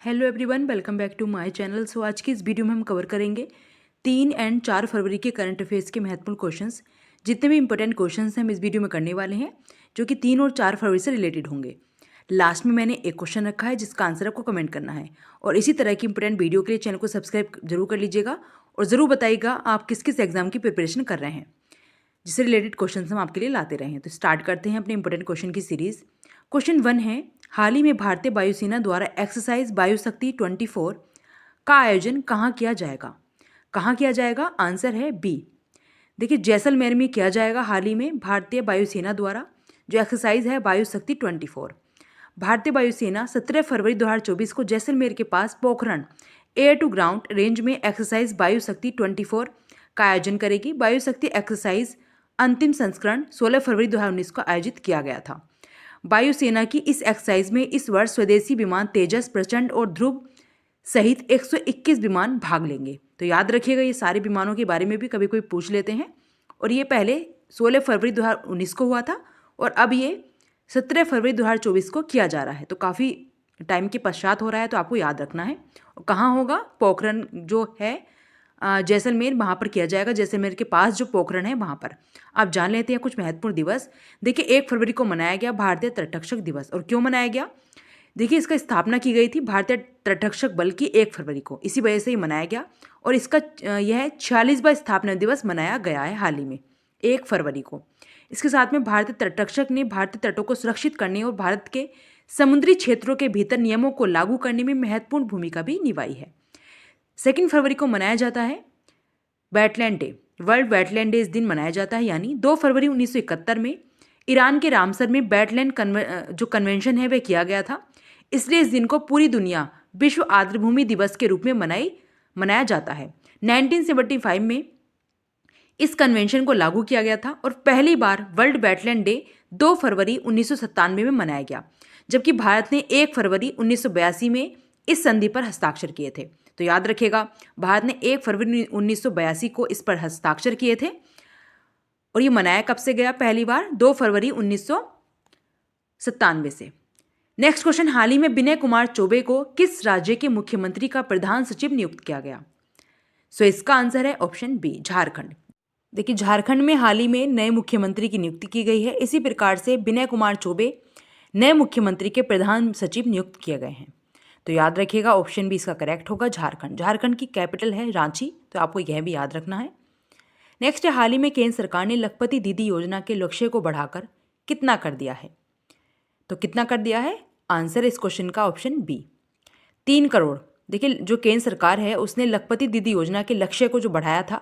Hello everyone, welcome back to my channel. So आज की इस वीडियो में हम कवर करेंगे 3 एंड 4 फरवरी के करंट अफेयर्स के महत्वपूर्ण क्वेश्चंस। जितने भी इंपॉर्टेंट क्वेश्चंस हैं हम इस वीडियो में करने वाले हैं, जो कि 3 और 4 फरवरी से रिलेटेड होंगे। लास्ट में मैंने एक क्वेश्चन रखा है जिसका आंसर आपको कमेंट करना है। और इसी तरह की इंपॉर्टेंट वीडियो के लिए चैनल को सब्सक्राइब जरूर कर लीजिएगा और ज़रूर बताइएगा आप किस किस एग्जाम की प्रिपरेशन कर रहे हैं, जिससे रिलेटेड क्वेश्चन हम आपके लिए लाते रहे हैं। तो स्टार्ट करते हैं अपने इंपॉर्टेंट क्वेश्चन की सीरीज। क्वेश्चन 1 है, हाल ही में भारतीय वायुसेना द्वारा एक्सरसाइज वायुशक्ति 24 का आयोजन कहाँ किया जाएगा? कहाँ किया जाएगा? आंसर है बी। देखिए, जैसलमेर में किया जाएगा हाल ही में भारतीय वायुसेना द्वारा जो एक्सरसाइज है वायुशक्ति 24। भारतीय वायुसेना 17 फरवरी 2024 को जैसलमेर के पास Pokhran air to ground range में एक्सरसाइज वायुशक्ति 24 का आयोजन करेगी। वायुशक्ति एक्सरसाइज अंतिम संस्करण 16 फरवरी 2019 को आयोजित किया गया था। वायुसेना की इस एक्सरसाइज में इस वर्ष स्वदेशी विमान तेजस, प्रचंड और ध्रुव सहित 121 विमान भाग लेंगे। तो याद रखिएगा, ये सारे विमानों के बारे में भी कभी कोई पूछ लेते हैं। और ये पहले 16 फरवरी 2019 को हुआ था और अब ये 17 फरवरी 2024 को किया जा रहा है। तो काफ़ी टाइम के पश्चात हो रहा है, तो आपको याद रखना है। और कहाँ होगा? पोखरण जो है जैसलमेर, वहाँ पर किया जाएगा। जैसलमेर के पास जो पोखरण है वहाँ पर। आप जान लेते हैं कुछ महत्वपूर्ण दिवस। देखिए, 1 फरवरी को मनाया गया भारतीय तटरक्षक दिवस। और क्यों मनाया गया? देखिए, इसका स्थापना की गई थी भारतीय तटरक्षक बल की 1 फरवरी को, इसी वजह से ही मनाया गया। और इसका यह 46वां स्थापना दिवस मनाया गया है हाल ही में 1 फरवरी को। इसके साथ में भारतीय तटरक्षक ने भारतीय तटों को सुरक्षित करने और भारत के समुद्री क्षेत्रों के भीतर नियमों को लागू करने में महत्वपूर्ण भूमिका भी निभाई है। 2 फरवरी को मनाया जाता है wetland day. World wetland day इस दिन मनाया जाता है। यानी 2 फरवरी 1971 में ईरान के रामसर में वेटलैंड जो कन्वेंशन है वह किया गया था। इसलिए इस दिन को पूरी दुनिया विश्व आर्द्रभूमि दिवस के रूप में मनाया जाता है। 1975 में इस कन्वेंशन को लागू किया गया था और पहली बार वर्ल्ड वेटलैंड डे 2 फरवरी 1997 में मनाया गया, जबकि भारत ने 1 फरवरी 1982 में इस संधि पर हस्ताक्षर किए थे। तो याद रखिएगा, भारत ने 1 फरवरी 1982 को इस पर हस्ताक्षर किए थे। और ये मनाया कब से गया? पहली बार 2 फरवरी 1997 से। नेक्स्ट क्वेश्चन, हाल ही में विनय कुमार चौबे को किस राज्य के मुख्यमंत्री का प्रधान सचिव नियुक्त किया गया? सो इसका आंसर है ऑप्शन बी, झारखंड। देखिए, झारखंड में हाल ही में नए मुख्यमंत्री की नियुक्ति की गई है। इसी प्रकार से विनय कुमार चौबे नए मुख्यमंत्री के प्रधान सचिव नियुक्त किए गए हैं। तो याद रखिएगा, ऑप्शन बी इसका करेक्ट होगा, झारखंड। झारखंड की कैपिटल है रांची, तो आपको यह भी याद रखना है। नेक्स्ट है, हाल ही में केंद्र सरकार ने लखपति दीदी योजना के लक्ष्य को बढ़ाकर कितना कर दिया है? तो कितना कर दिया है? आंसर इस क्वेश्चन का ऑप्शन बी, 3 करोड़। देखिए, जो केंद्र सरकार है उसने लखपति दीदी योजना के लक्ष्य को जो बढ़ाया था,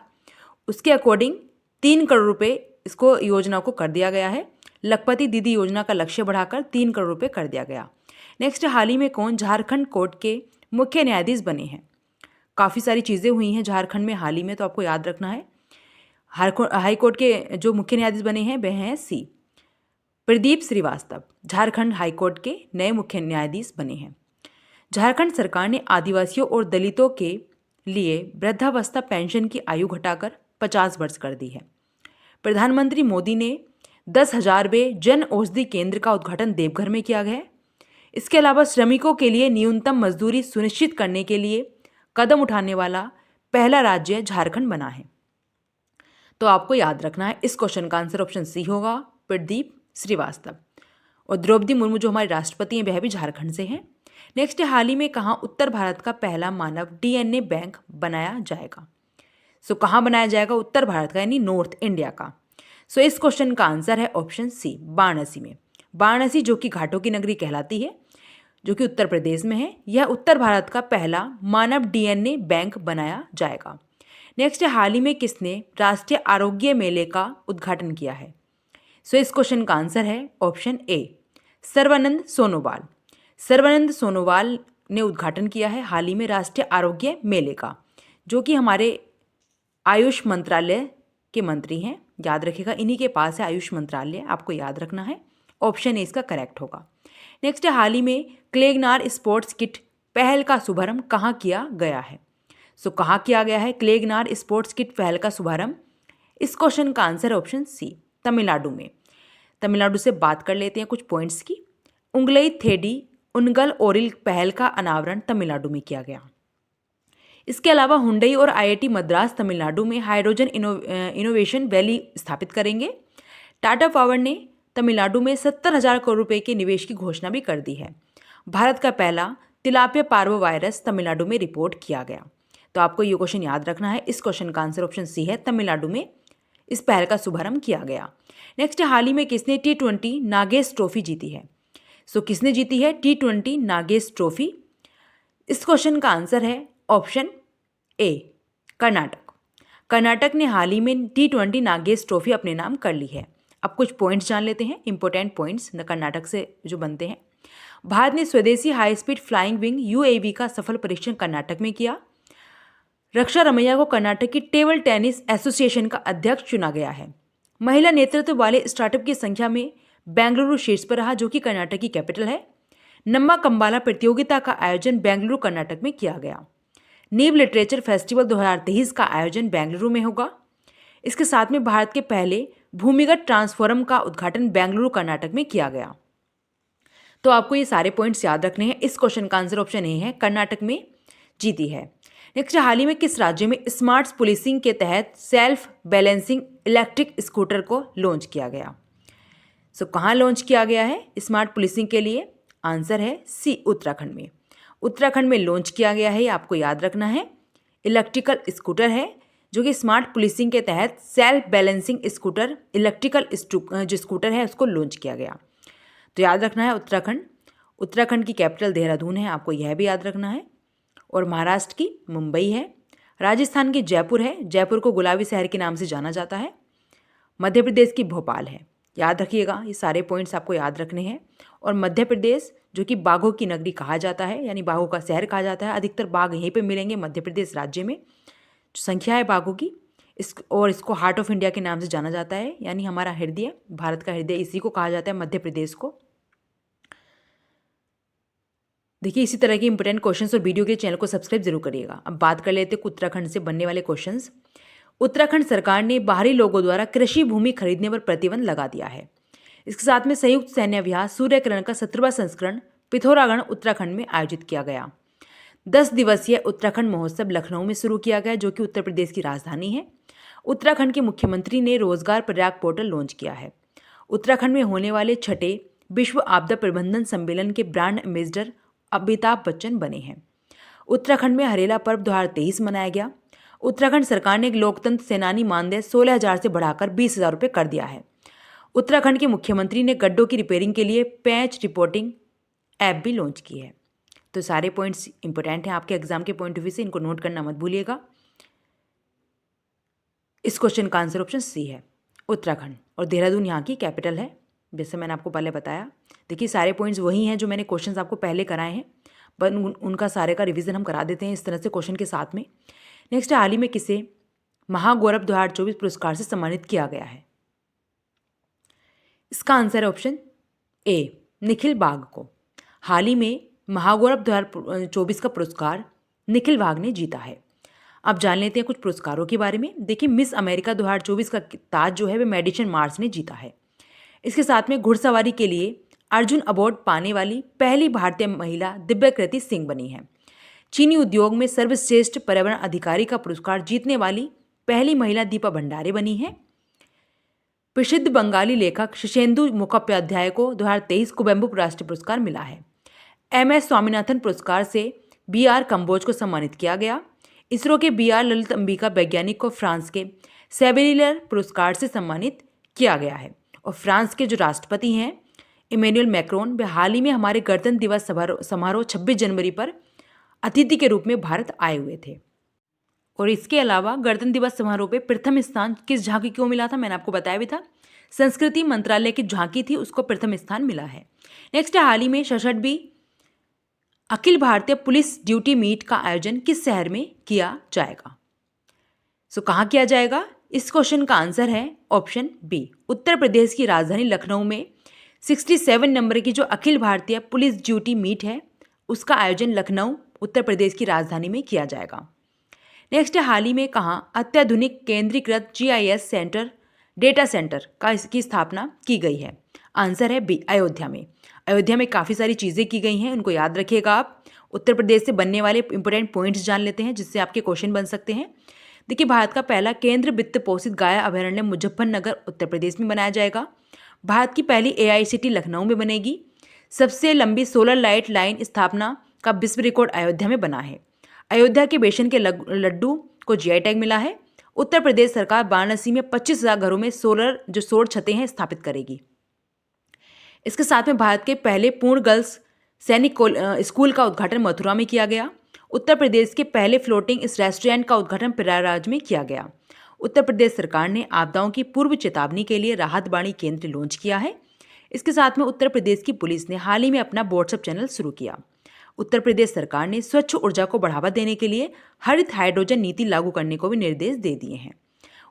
उसके अकॉर्डिंग 3 करोड़ रुपए इसको योजना को कर दिया गया है। लखपति दीदी योजना का लक्ष्य बढ़ाकर 3 करोड़ रुपए कर दिया गया। नेक्स्ट, हाल ही में कौन झारखंड कोर्ट के मुख्य न्यायाधीश बने हैं? काफ़ी सारी चीज़ें हुई हैं झारखंड में हाल ही में, तो आपको याद रखना है। हाई कोर्ट के जो मुख्य न्यायाधीश बने हैं वह हैं सी, प्रदीप श्रीवास्तव झारखंड हाई कोर्ट के नए मुख्य न्यायाधीश बने हैं। झारखंड सरकार ने आदिवासियों और दलितों के लिए वृद्धावस्था पेंशन की आयु घटाकर 50 वर्ष कर दी है। प्रधानमंत्री मोदी ने 10,000वें जन औषधि केंद्र का उद्घाटन देवघर में किया गया है। इसके अलावा श्रमिकों के लिए न्यूनतम मजदूरी सुनिश्चित करने के लिए कदम उठाने वाला पहला राज्य झारखंड बना है। तो आपको याद रखना है, इस क्वेश्चन का आंसर ऑप्शन सी होगा, प्रदीप श्रीवास्तव। और द्रौपदी मुर्मू जो हमारे राष्ट्रपति हैं वह भी झारखंड से हैं। नेक्स्ट, हाल ही में कहाँ उत्तर भारत का पहला मानव डीएनए बैंक बनाया जाएगा? सो कहाँ बनाया जाएगा? उत्तर भारत का, यानी नॉर्थ इंडिया का। सो इस क्वेश्चन का आंसर है ऑप्शन सी, वाराणसी में। वाराणसी जो कि घाटों की नगरी कहलाती है, जो कि उत्तर प्रदेश में है, यह उत्तर भारत का पहला मानव डीएनए बैंक बनाया जाएगा। नेक्स्ट, हाल ही में किसने राष्ट्रीय आरोग्य मेले का उद्घाटन किया है? सो इस क्वेश्चन का आंसर है ऑप्शन ए, सर्बानंद सोनोवाल। सर्बानंद सोनोवाल ने उद्घाटन किया है हाल ही में राष्ट्रीय आरोग्य मेले का, जो कि हमारे आयुष मंत्रालय के मंत्री हैं। याद रखिएगा, इन्हीं के पास है आयुष मंत्रालय, आपको याद रखना है। ऑप्शन ए इसका करेक्ट होगा। नेक्स्ट, हाल ही में क्लेगनार स्पोर्ट्स किट पहल का शुभारंभ कहाँ किया गया है? सो कहाँ किया गया है क्लेगनार स्पोर्ट्स किट पहल का शुभारंभ? इस क्वेश्चन का आंसर है ऑप्शन सी, तमिलनाडु में। तमिलनाडु से बात कर लेते हैं कुछ पॉइंट्स की। उंगलई थेडी उनगल ओरिल पहल का अनावरण तमिलनाडु में किया गया। इसके अलावा हुंडई और आईआईटी मद्रास तमिलनाडु में हाइड्रोजन इनोवेशन वैली स्थापित करेंगे। टाटा पावर ने तमिलनाडु में 70,000 करोड़ रुपए के निवेश की घोषणा भी कर दी है। भारत का पहला तिलापिया पार्वो वायरस तमिलनाडु में रिपोर्ट किया गया। तो आपको ये क्वेश्चन याद रखना है। इस क्वेश्चन का आंसर ऑप्शन सी है, तमिलनाडु में इस पहल का शुभारंभ किया गया। नेक्स्ट, हाल ही में किसने T20 नागेश ट्रॉफी जीती है? किसने जीती है T20 नागेश ट्रॉफी? इस क्वेश्चन का आंसर है ऑप्शन ए, कर्नाटक। कर्नाटक ने हाल ही में T20 नागेश ट्रॉफी अपने नाम कर ली है। अब कुछ पॉइंट्स जान लेते हैं, इंपॉर्टेंट पॉइंट्स कर्नाटक से जो बनते हैं। भारत ने स्वदेशी high speed flying wing UAV का सफल परीक्षण कर्नाटक में किया। रक्षा रमैया को कर्नाटक की टेबल टेनिस एसोसिएशन का अध्यक्ष चुना गया है। महिला नेतृत्व वाले स्टार्टअप की संख्या में बेंगलुरु शीर्ष पर रहा, जो कि कर्नाटक की कैपिटल है। नम्मा कंबाला प्रतियोगिता का आयोजन बेंगलुरु कर्नाटक में किया गया। नीव लिटरेचर फेस्टिवल 2023 का आयोजन बेंगलुरु में होगा। इसके साथ में भारत के पहले भूमिगत ट्रांसफॉर्म का उद्घाटन बेंगलुरु कर्नाटक में किया गया। तो आपको ये सारे पॉइंट्स याद रखने हैं। इस क्वेश्चन का आंसर ऑप्शन ए है, कर्नाटक में जीती है। नेक्स्ट, हाल ही में किस राज्य में स्मार्ट पुलिसिंग के तहत सेल्फ बैलेंसिंग इलेक्ट्रिक स्कूटर को लॉन्च किया गया? कहाँ लॉन्च किया गया है स्मार्ट पुलिसिंग के लिए? आंसर है सी, उत्तराखंड में। उत्तराखंड में लॉन्च किया गया है, ये आपको याद रखना है। इलेक्ट्रिकल स्कूटर है जो कि स्मार्ट पुलिसिंग के तहत सेल्फ बैलेंसिंग स्कूटर, इलेक्ट्रिकल जो स्कूटर है उसको लॉन्च किया गया। तो याद रखना है उत्तराखंड। उत्तराखंड की कैपिटल देहरादून है, आपको यह भी याद रखना है। और महाराष्ट्र की मुंबई है। राजस्थान की जयपुर है, जयपुर को गुलाबी शहर के नाम से जाना जाता है। मध्य प्रदेश की भोपाल है, याद रखिएगा, ये सारे पॉइंट्स आपको याद रखने हैं। और मध्य प्रदेश जो कि बाघों की नगरी कहा जाता है, यानी बाघों का शहर कहा जाता है। अधिकतर बाघ यहीं पे मिलेंगे मध्य प्रदेश राज्य में। जो संख्या है बाघों की, इसको हार्ट ऑफ इंडिया के नाम से जाना जाता है, यानी हमारा हृदय, भारत का हृदय, इसी को कहा जाता है मध्य प्रदेश को। देखिए, इसी तरह के इंपॉर्टेंट क्वेश्चंस और वीडियो के चैनल को सब्सक्राइब जरूर करिएगा। अब बात कर लेते हैं उत्तराखंड से बनने वाले क्वेश्चंस। उत्तराखंड सरकार ने बाहरी लोगों द्वारा कृषि भूमि खरीदने पर प्रतिबंध लगा दिया है। इसके साथ में संयुक्त सैन्य अभ्यास सूर्यकिरण का 17वां संस्करण पिथौरागढ़ उत्तराखंड में आयोजित किया गया। 10 दिवसीय उत्तराखंड महोत्सव लखनऊ में शुरू किया गया, जो कि उत्तर प्रदेश की राजधानी है। उत्तराखंड के मुख्यमंत्री ने रोजगार प्रयाग पोर्टल लॉन्च किया है। उत्तराखंड में होने वाले छठे विश्व आपदा प्रबंधन सम्मेलन के ब्रांड एम्बेसडर अमिताभ बच्चन बने हैं। उत्तराखंड में हरेला पर्व 2023 मनाया गया। उत्तराखंड सरकार ने लोकतंत्र सेनानी मानदेय 16,000 से बढ़ाकर 20,000 रुपये कर दिया है। उत्तराखंड के मुख्यमंत्री ने गड्ढों की रिपेयरिंग के लिए पैच रिपोर्टिंग ऐप भी लॉन्च की है। तो सारे पॉइंट्स इंपॉर्टेंट हैं आपके एग्जाम के पॉइंट ऑफ व्यू से, इनको नोट करना मत भूलिएगा। इस क्वेश्चन का आंसर ऑप्शन सी है, उत्तराखंड। और देहरादून यहाँ की कैपिटल है, जैसे मैंने आपको पहले बताया। देखिए, सारे पॉइंट्स वही हैं जो मैंने क्वेश्चंस आपको पहले कराए हैं, पर उनका सारे का रिवीजन हम करा देते हैं इस तरह से क्वेश्चन के साथ में। नेक्स्ट, हाल ही में किसे महागौरव 2024 पुरस्कार से सम्मानित किया गया है? इसका आंसर है ऑप्शन ए, निखिल बाघ को। हाल ही में महागौरव 2024 का पुरस्कार निखिल बाघ ने जीता है। अब जान लेते हैं कुछ पुरस्कारों के बारे में। देखिए, मिस अमेरिका 2024 का ताज जो है वह मेडिसन मार्स ने जीता है। इसके साथ में घुड़सवारी के लिए अर्जुन अवार्ड पाने वाली पहली भारतीय महिला दिव्यकृति सिंह बनी है। चीनी उद्योग में सर्वश्रेष्ठ पर्यावरण अधिकारी का पुरस्कार जीतने वाली पहली महिला दीपा भंडारे बनी है। प्रसिद्ध बंगाली लेखक शिशेंदु मुखोपाध्याय को 2023 कुवेम्बु राष्ट्रीय पुरस्कार मिला है। MS स्वामीनाथन पुरस्कार से BR कंबोज को सम्मानित किया गया। इसरो के BR ललित अंबिका वैज्ञानिक को फ्रांस के सेबेरिलर पुरस्कार से सम्मानित किया गया है। और फ्रांस के जो राष्ट्रपति हैं इमैनुअल मैक्रोन, वे हाल ही में हमारे गणतंत्र दिवस समारोह 26 जनवरी पर अतिथि के रूप में भारत आए हुए थे। और इसके अलावा गणतंत्र दिवस समारोह पे प्रथम स्थान किस झांकी को मिला था? मैंने आपको बताया भी था, संस्कृति मंत्रालय की झांकी थी, उसको प्रथम स्थान मिला है। नेक्स्ट, हाल ही में 66वीं Akhil Bharatiya police duty meet का आयोजन किस शहर में किया जाएगा? कहाँ किया जाएगा? इस क्वेश्चन का आंसर है ऑप्शन बी, उत्तर प्रदेश की राजधानी लखनऊ में 67 नंबर की जो Akhil Bharatiya police duty meet है उसका आयोजन लखनऊ उत्तर प्रदेश की राजधानी में किया जाएगा। नेक्स्ट, हाल ही में कहाँ अत्याधुनिक केंद्रीकृत GIS सेंटर डेटा सेंटर की स्थापना की गई है? आंसर है बी, अयोध्या में। अयोध्या में काफ़ी सारी चीज़ें की गई हैं, उनको याद रखिएगा आप। उत्तर प्रदेश से बनने वाले इंपॉर्टेंट पॉइंट्स जान लेते हैं जिससे आपके क्वेश्चन बन सकते हैं। देखिए, भारत का पहला केंद्र वित्त पोषित गाय अभयारण्य मुजफ्फरनगर उत्तर प्रदेश में बनाया जाएगा। भारत की पहली AICT लखनऊ में बनेगी। सबसे लंबी सोलर लाइट लाइन स्थापना का विश्व रिकॉर्ड अयोध्या में बना है। अयोध्या के बेसन के लड्डू को GI टैग मिला है। उत्तर प्रदेश सरकार वाराणसी में 25,000 घरों में सौर छतें हैं स्थापित करेगी। इसके साथ में भारत के पहले पूर्ण गर्ल्स सैनिक स्कूल का उद्घाटन मथुरा में किया गया। उत्तर प्रदेश के पहले फ्लोटिंग इस रेस्टोरेंट का उद्घाटन प्रयागराज में किया गया। उत्तर प्रदेश सरकार ने आपदाओं की पूर्व चेतावनी के लिए राहत बाणी केंद्र लॉन्च किया है। इसके साथ में उत्तर प्रदेश की पुलिस ने हाल ही में अपना व्हाट्सएप चैनल शुरू किया। उत्तर प्रदेश सरकार ने स्वच्छ ऊर्जा को बढ़ावा देने के लिए हरित हाइड्रोजन नीति लागू करने को भी निर्देश दे दिए हैं।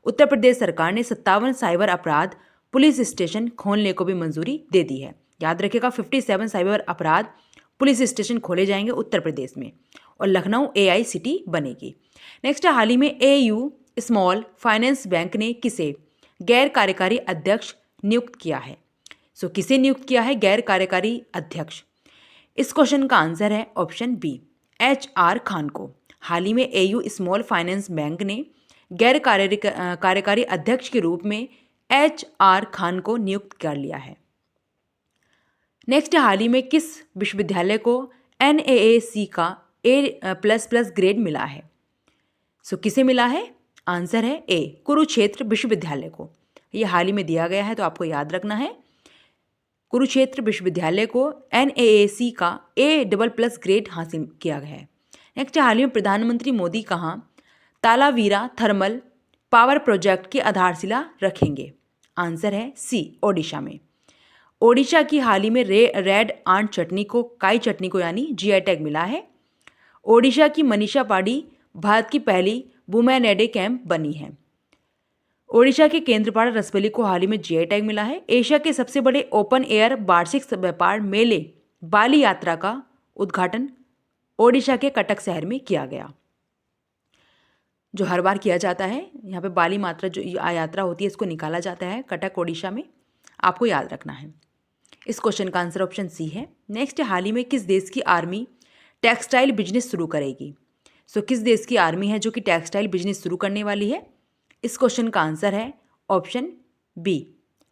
उत्तर प्रदेश सरकार ने 57 साइबर अपराध पुलिस स्टेशन खोलने को भी मंजूरी दे दी है। याद रखिएगा, 57 साइबर अपराध पुलिस स्टेशन खोले जाएंगे उत्तर प्रदेश में और लखनऊ AICT बनेगी। नेक्स्ट, हाल ही में AU स्मॉल फाइनेंस बैंक ने किसे गैर कार्यकारी अध्यक्ष नियुक्त किया है? किसे नियुक्त किया है गैर कार्यकारी अध्यक्ष? इस क्वेश्चन का आंसर है ऑप्शन बी, HR खान को। हाल ही में AU स्मॉल फाइनेंस बैंक ने गैर कार्यकारी अध्यक्ष के रूप में HR खान को नियुक्त कर लिया है। नेक्स्ट, हाल ही में किस विश्वविद्यालय को NAAC का A++ ग्रेड मिला है? किसे मिला है? आंसर है ए, कुरुक्षेत्र विश्वविद्यालय को। ये हाल ही में दिया गया है तो आपको याद रखना है। कुरुक्षेत्र विश्वविद्यालय को NAAC का A++ ग्रेड हासिल किया गया है। नेक्स्ट, हाल ही में प्रधानमंत्री मोदी कहाँ तालावीरा थर्मल पावर प्रोजेक्ट की आधारशिला रखेंगे? आंसर है सी, ओडिशा में। ओडिशा की हाल ही में रेड आंट चटनी को काई चटनी को यानी GI टैग मिला है। ओडिशा की मनीषा पाडी भारत की पहली वुमेन एडे कैंप बनी है। ओडिशा के केंद्रपाड़ा रसबली को हाल ही में GI टैग मिला है। एशिया के सबसे बड़े ओपन एयर वार्षिक व्यापार मेले बाली यात्रा का उद्घाटन ओडिशा के कटक शहर में किया गया, जो हर बार किया जाता है। यहाँ पे बाली मात्रा जो यात्रा होती है इसको निकाला जाता है कटक ओडिशा में, आपको याद रखना है। इस क्वेश्चन का आंसर ऑप्शन सी है। नेक्स्ट, हाल ही में किस देश की आर्मी टेक्सटाइल बिजनेस शुरू करेगी? किस देश की आर्मी है जो कि टेक्सटाइल बिजनेस शुरू करने वाली है? इस क्वेश्चन का आंसर है ऑप्शन बी,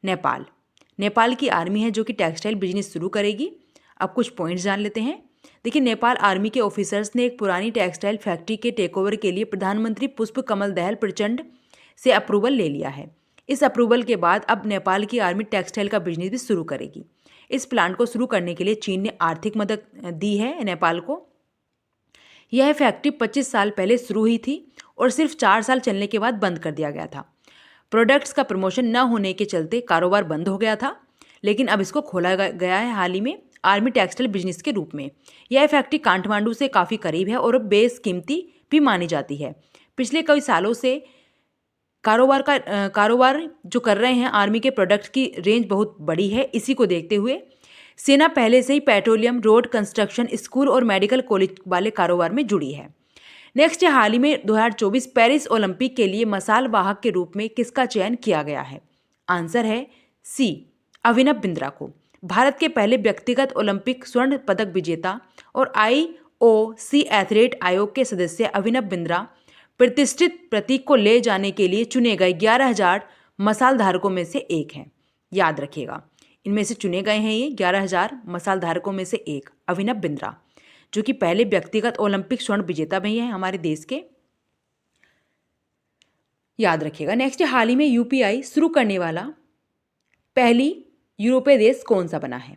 नेपाल। नेपाल की आर्मी है जो कि टेक्सटाइल बिजनेस शुरू करेगी। अब कुछ पॉइंट्स जान लेते हैं। देखिए, नेपाल आर्मी के ऑफिसर्स ने एक पुरानी टेक्सटाइल फैक्ट्री के टेकओवर के लिए प्रधानमंत्री पुष्प कमल दहल प्रचंड से अप्रूवल ले लिया है। इस अप्रूवल के बाद अब नेपाल की आर्मी टेक्सटाइल का बिजनेस भी शुरू करेगी। इस प्लांट को शुरू करने के लिए चीन ने आर्थिक मदद दी है नेपाल को। यह फैक्ट्री 25 साल पहले शुरू हुई थी और सिर्फ 4 साल चलने के बाद बंद कर दिया गया था। प्रोडक्ट्स का प्रमोशन न होने के चलते कारोबार बंद हो गया था, लेकिन अब इसको खोला गया है हाल ही में आर्मी टेक्सटाइल बिजनेस के रूप में। यह फैक्ट्री काठमांडू से काफ़ी करीब है और बेशकीमती भी मानी जाती है। पिछले कई सालों से कारोबार जो कर रहे हैं आर्मी के प्रोडक्ट की रेंज बहुत बड़ी है। इसी को देखते हुए सेना पहले से ही पेट्रोलियम, रोड कंस्ट्रक्शन, स्कूल और मेडिकल कॉलेज वाले कारोबार में जुड़ी है। नेक्स्ट, हाल ही में 2024 पेरिस ओलंपिक के लिए मसाल वाहक के रूप में किसका चयन किया गया है? आंसर है सी, अभिनव बिंद्रा को। भारत के पहले व्यक्तिगत ओलंपिक स्वर्ण पदक विजेता और IOC एथलीट आयोग के सदस्य अभिनव बिंद्रा प्रतिष्ठित प्रतीक को ले जाने के लिए चुने गए 11,000 मसाल धारकों में से एक हैं। याद रखिएगा, इनमें से चुने गए हैं ये 11,000 मसाल धारकों में से एक अभिनव बिंद्रा, जो कि पहले व्यक्तिगत ओलंपिक स्वर्ण विजेता भी हैं हमारे देश के। याद रखिएगा। नेक्स्ट, हाल ही में UPI शुरू करने वाला पहली यूरोपीय देश कौन सा बना है?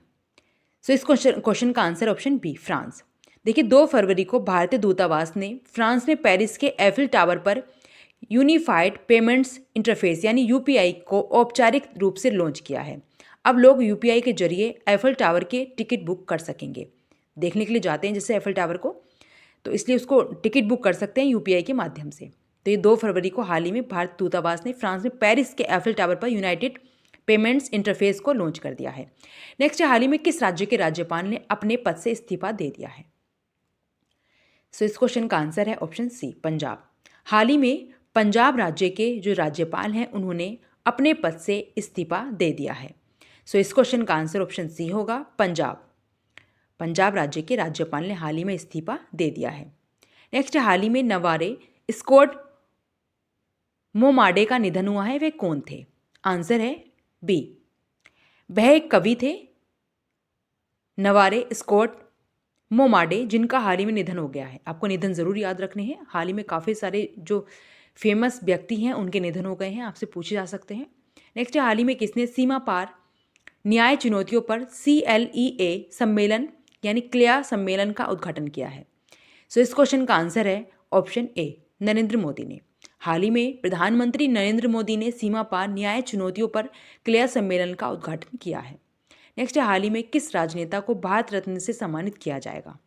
इस क्वेश्चन का आंसर ऑप्शन बी, फ्रांस। देखिए, 2 फरवरी को भारतीय दूतावास ने फ्रांस में पेरिस के एफिल टावर पर यूनिफाइड पेमेंट्स इंटरफेस यानी UPI को औपचारिक रूप से लॉन्च किया है। अब लोग UPI के जरिए एफिल टावर के टिकट बुक कर सकेंगे। देखने के लिए जाते हैं जैसे एफिल टावर को, तो इसलिए उसको टिकट बुक कर सकते हैं UPI के माध्यम से। तो ये 2 फरवरी को हाल ही में भारत दूतावास ने फ्रांस में पेरिस के एफिल टावर पर यूनाइटेड पेमेंट्स इंटरफेस को लॉन्च कर दिया है। नेक्स्ट, हाल ही में किस राज्य के राज्यपाल ने अपने पद से इस्तीफा दे दिया है? इस क्वेश्चन का आंसर है ऑप्शन सी, पंजाब। हाल ही में पंजाब राज्य के जो राज्यपाल हैं उन्होंने अपने पद से इस्तीफा दे दिया है। सो इस क्वेश्चन का आंसर ऑप्शन सी होगा पंजाब। पंजाब राज्य के राज्यपाल ने हाल ही में इस्तीफा दे दिया है। नेक्स्ट, हाल ही में नवारे स्कॉट मोमाडे का निधन हुआ है, वे कौन थे? आंसर है बी, वह एक कवि थे नवारे स्कॉट मोमाडे, जिनका हाल ही में निधन हो गया है। आपको निधन जरूर याद रखने हैं, हाल ही में काफ़ी सारे जो फेमस व्यक्ति हैं उनके निधन हो गए हैं, आपसे पूछे जा सकते हैं। नेक्स्ट, हाल ही में किसने सीमा पार न्याय चुनौतियों पर CLEA सम्मेलन यानी क्लिया सम्मेलन का उद्घाटन किया है? सो इस क्वेश्चन का आंसर है ऑप्शन ए, नरेंद्र मोदी ने। हाल ही में प्रधानमंत्री नरेंद्र मोदी ने सीमा पार न्याय चुनौतियों पर क्लिया सम्मेलन का उद्घाटन किया है। नेक्स्ट, हाल ही में किस राजनेता को भारत रत्न से सम्मानित किया जाएगा?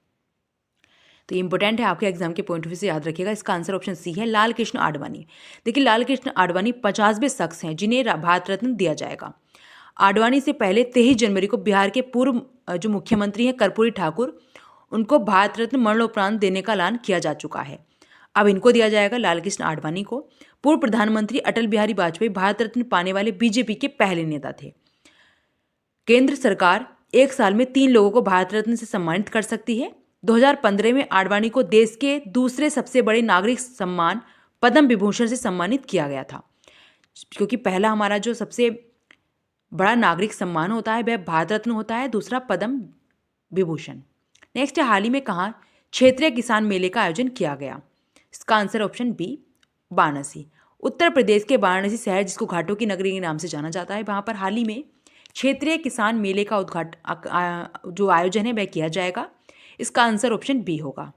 तो ये इंपॉर्टेंट है, आपके एग्जाम के पॉइंट ऑफ व्यू से याद रखिएगा। इसका आंसर ऑप्शन सी है, लाल कृष्ण आडवाणी। देखिए, लाल कृष्ण आडवाणी 50वें शख्स हैं जिन्हें भारत रत्न दिया जाएगा। आडवाणी से पहले 23 जनवरी को बिहार के पूर्व जो मुख्यमंत्री हैं कर्पूरी ठाकुर, उनको भारत रत्न मरणोपरांत देने का ऐलान किया जा चुका है। अब इनको दिया जाएगा, लाल कृष्ण आडवाणी को। पूर्व प्रधानमंत्री अटल बिहारी वाजपेयी भारत रत्न पाने वाले बीजेपी के पहले नेता थे। केंद्र सरकार एक साल में 3 लोगों को भारत रत्न से सम्मानित कर सकती है। 2015 में आडवाणी को देश के दूसरे सबसे बड़े नागरिक सम्मान पद्म विभूषण से सम्मानित किया गया था, क्योंकि पहला हमारा जो सबसे बड़ा नागरिक सम्मान होता है वह भारत रत्न होता है, दूसरा पद्म विभूषण। नेक्स्ट, हाल ही में कहाँ क्षेत्रीय किसान मेले का आयोजन किया गया? इसका answer option B, Varanasi. Uttar Pradesh के वाराणसी शहर, जिसको घाटों की नगरी के नाम से जाना जाता है, वहाँ पर हाल ही में क्षेत्रीय किसान मेले का जो आयोजन है वह किया जाएगा। इसका आंसर ऑप्शन बी होगा।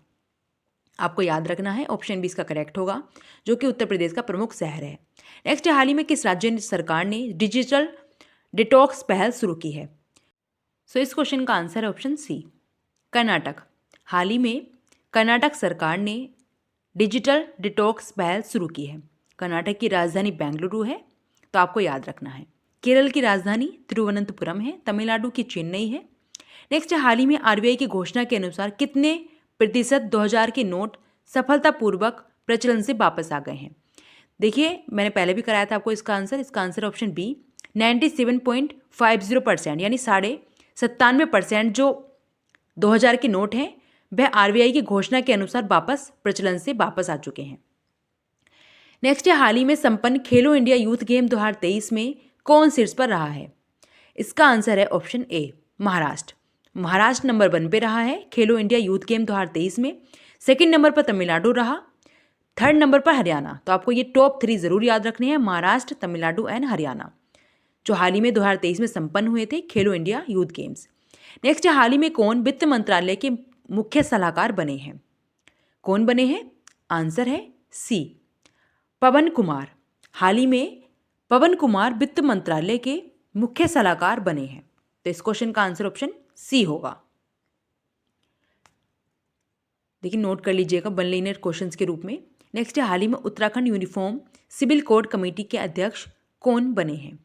आपको याद रखना है, ऑप्शन बी इसका करेक्ट होगा, जो कि उत्तर प्रदेश का प्रमुख शहर है। नेक्स्ट, हाल ही में किस राज्य सरकार ने डिजिटल डिटॉक्स पहल शुरू की है? सो इस क्वेश्चन का आंसर है ऑप्शन सी, कर्नाटक। हाल ही में कर्नाटक सरकार ने डिजिटल डिटॉक्स पहल शुरू की है। कर्नाटक की राजधानी बेंगलुरु है, तो आपको याद रखना है। केरल की राजधानी तिरुवनंतपुरम है। तमिलनाडु की चेन्नई है। नेक्स्ट, हाल ही में RBI की घोषणा के अनुसार कितने प्रतिशत 2000 के नोट सफलतापूर्वक प्रचलन से वापस आ गए हैं? देखिए, मैंने पहले भी कराया था आपको इसका आंसर। इसका आंसर ऑप्शन बी, 97.50%, यानी 97.5% जो 2000 के नोट हैं वह RBI की घोषणा के अनुसार वापस प्रचलन से वापस आ चुके हैं। नेक्स्ट है, हाल ही में संपन्न खेलो इंडिया यूथ गेम 2023 में कौन शीर्ष पर रहा है? इसका आंसर है option A, Maharashtra. Maharashtra number 1 पे रहा है खेलो इंडिया यूथ गेम 2023 में। सेकंड नंबर पर तमिलनाडु रहा, थर्ड नंबर पर हरियाणा। तो आपको ये टॉप 3 जरूर याद रखने हैं, महाराष्ट्र, तमिलनाडु एंड हरियाणा, जो हाल ही में 2023 में संपन्न हुए थे खेलो इंडिया यूथ गेम्स। नेक्स्ट, हाल ही में कौन वित्त मंत्रालय के मुख्य सलाहकार बने हैं? कौन बने हैं? आंसर है सी, पवन कुमार। हाल ही में पवन कुमार वित्त मंत्रालय के मुख्य सलाहकार बने हैं। तो इस क्वेश्चन का आंसर ऑप्शन सी होगा। देखिए, नोट कर लीजिएगा वन लाइनर क्वेश्चंस के रूप में। नेक्स्ट है, हाल ही में Uttarakhand uniform civil code committee के अध्यक्ष कौन बने हैं?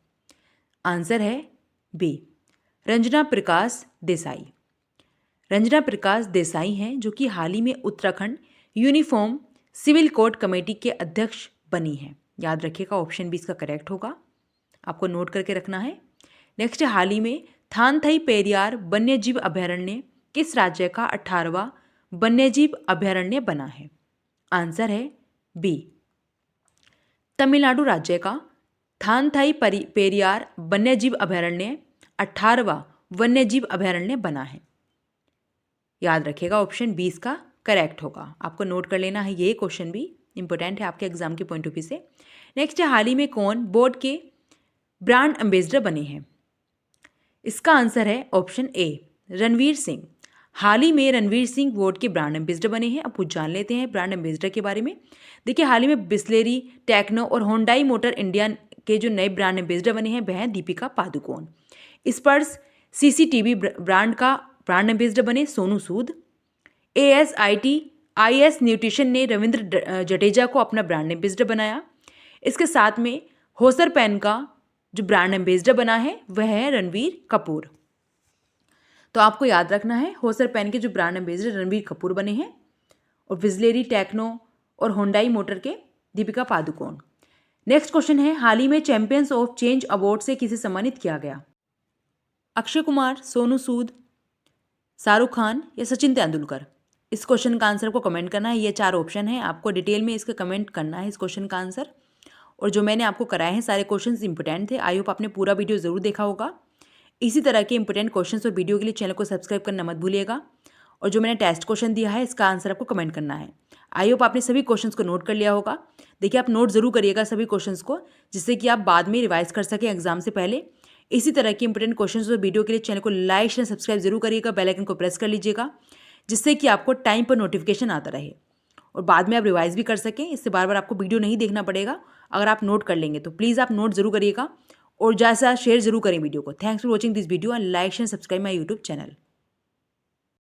आंसर है बी, रंजना प्रकाश देसाई। रंजना प्रकाश देसाई हैं जो कि हाल ही में Uttarakhand uniform civil code committee के अध्यक्ष बनी हैं। याद रखिएगा, ऑप्शन बी इसका करेक्ट होगा, आपको नोट करके रखना है। नेक्स्ट, हाल ही में थानथई पेरियार वन्यजीव अभयारण्य किस राज्य का 18वां वन्यजीव अभयारण्य बना है? आंसर है बी, तमिलनाडु राज्य का थानथई पेरियार वन्यजीव अभयारण्य 18वां वन्यजीव अभयारण्य बना है। याद रखिएगा, ऑप्शन बी इसका करेक्ट होगा, आपको नोट कर लेना है। ये क्वेश्चन भी इंपॉर्टेंट है आपके एग्जाम के पॉइंट ऑफ व्यू से। नेक्स्ट, हाल ही में कौन बोर्ड के ब्रांड एम्बेसडर बने हैं? इसका आंसर है ऑप्शन ए, रणवीर सिंह। हाल ही में रणवीर सिंह बोर्ड के ब्रांड एम्बेसडर बने हैं। अब कुछ जान लेते हैं ब्रांड एम्बेसडर के बारे में। देखिए, हाल ही में बिस्लेरी, टेक्नो और होंडाई मोटर इंडिया के जो नए ब्रांड एम्बेसडर बने हैं वह हैं दीपिका पादुकोण। स्पर्श CCTV ब्रांड का ब्रांड एम्बेसडर बने सोनू सूद। ASIS न्यूट्रिशन ने रविंद्र जडेजा को अपना ब्रांड एम्बेसडर बनाया। इसके साथ में होसर पेन का जो ब्रांड एम्बेसडर बना है वह है रणवीर कपूर। तो आपको याद रखना है, होसर पेन के जो ब्रांड एम्बेसडर रणवीर कपूर बने हैं और बिस्लेरी, टेक्नो और होंडाई मोटर के दीपिका पादुकोण। नेक्स्ट क्वेश्चन है, हाल ही में चैंपियंस ऑफ चेंज अवार्ड से किसे सम्मानित किया गया? अक्षय कुमार, सोनू सूद, शाहरुख खान या सचिन तेंदुलकर? इस क्वेश्चन का आंसर को कमेंट करना है। ये 4 ऑप्शन है, आपको डिटेल में इसका कमेंट करना है इस क्वेश्चन का आंसर। और जो मैंने आपको कराए हैं सारे क्वेश्चंस इंपॉर्टेंट थे। आई होप आपने पूरा वीडियो ज़रूर देखा होगा। इसी तरह के इंपॉर्टेंट क्वेश्चंस और वीडियो के लिए चैनल को सब्सक्राइब करना मत भूलिएगा। और जो मैंने टेस्ट क्वेश्चन दिया है इसका आंसर आपको कमेंट करना है। आई होप आपने सभी क्वेश्चंस को नोट कर लिया होगा। देखिए, आप नोट जरूर करिएगा सभी क्वेश्चंस को, जिससे कि आप बाद में रिवाइज कर सकें एग्जाम से पहले। इसी तरह के इंपॉर्टेंट क्वेश्चंस और वीडियो के लिए चैनल को लाइक शेयर सब्सक्राइब जरूर करिएगा, बेल आइकन को प्रेस कर लीजिएगा, जिससे कि आपको टाइम पर नोटिफिकेशन आता रहे और बाद में आप रिवाइज भी कर सकें। इससे बार बार आपको वीडियो नहीं देखना पड़ेगा अगर आप नोट कर लेंगे तो। प्लीज़ आप नोट जरूर करिएगा और ज़्यादा से ज़्यादा शेयर जरूर करें वीडियो को। Thanks for watching this video and like share subscribe my YouTube channel.